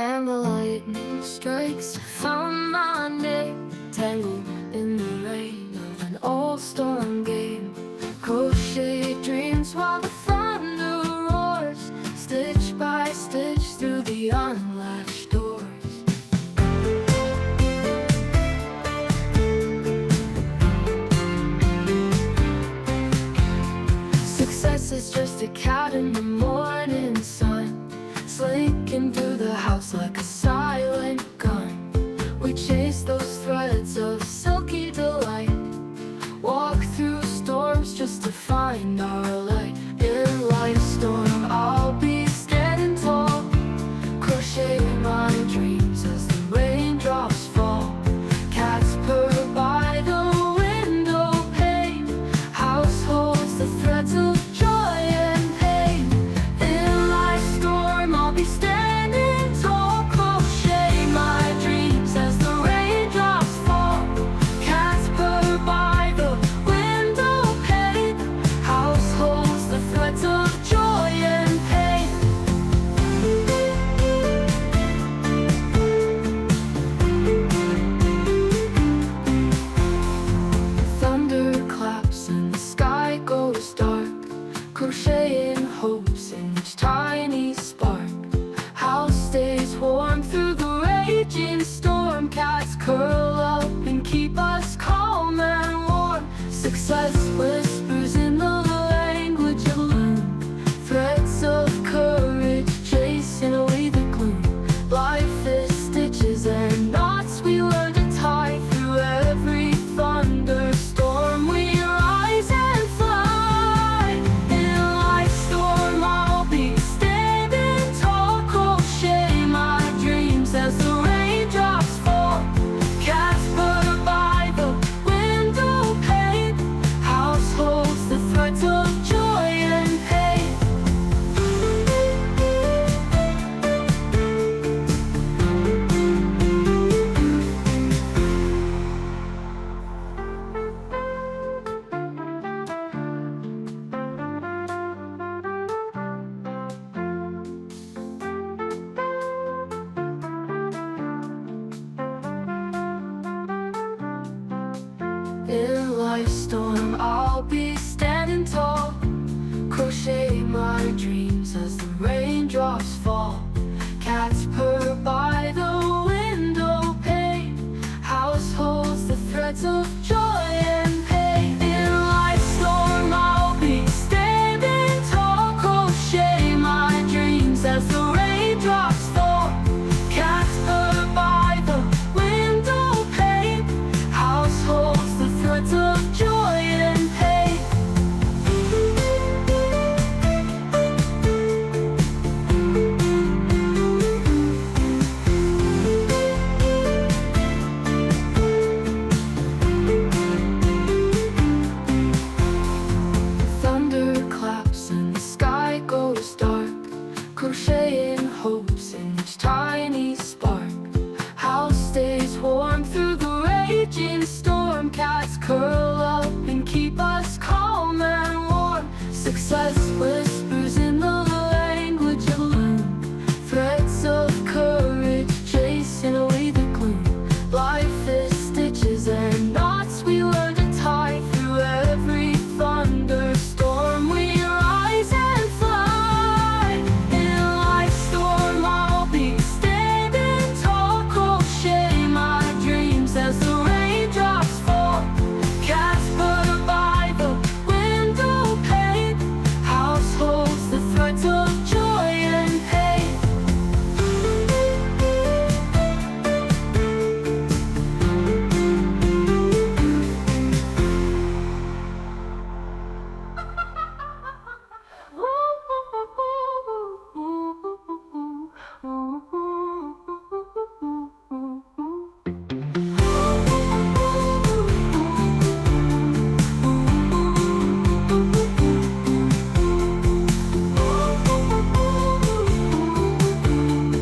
and the lightning strikes. Found my name tangled in the rain of an old storm game. Crochet dreams while the thunder roars, stitch by stitch through the unlatched doors. Success is just a cat in the morning sun, slinking through the house like a silent gun. We chase those threads of silky delight, walk through storms just to find our light. In life's storm, I'll be standing tall, crocheting my dreams as the raindrops fall. Cats purr by the window pane, house holds the threads of joy and pain. In life's storm, I'll be standing tall, crochet my dreams as the raindrops fall. Cats purr by the window pane, house holds the threads of joy and pain. Thunder claps and the sky goes dark, crocheting hopes in each tiny spark. House stays warm through the raging storm. Cats curl up and keep us calm and warm. Success whispers in the language of gloom, threads of courage chasing away the gloom. Life is stitches and knots we learn to tie. Through every thunderstorm we rise and fly. In life's storm, I'll be standing tall, crochet my dreams as the raindrops fall. Cats purr by the window pane, house holds the threads of joy and pain. In life's storm, I'll be standing tall, crochet my dreams as the raindrops fall. Cats purr by the window pane, house holds the threads of joy and pain. In life's storm, I'll be standing tall, crochet my dreams as the raindrops fall. Cats purr by the window pane, house holds the threads of joy and pain. Thunder claps and the sky goes dark, crocheting hopes in each tiny spark. House stays warm through the raging storm. Cats curl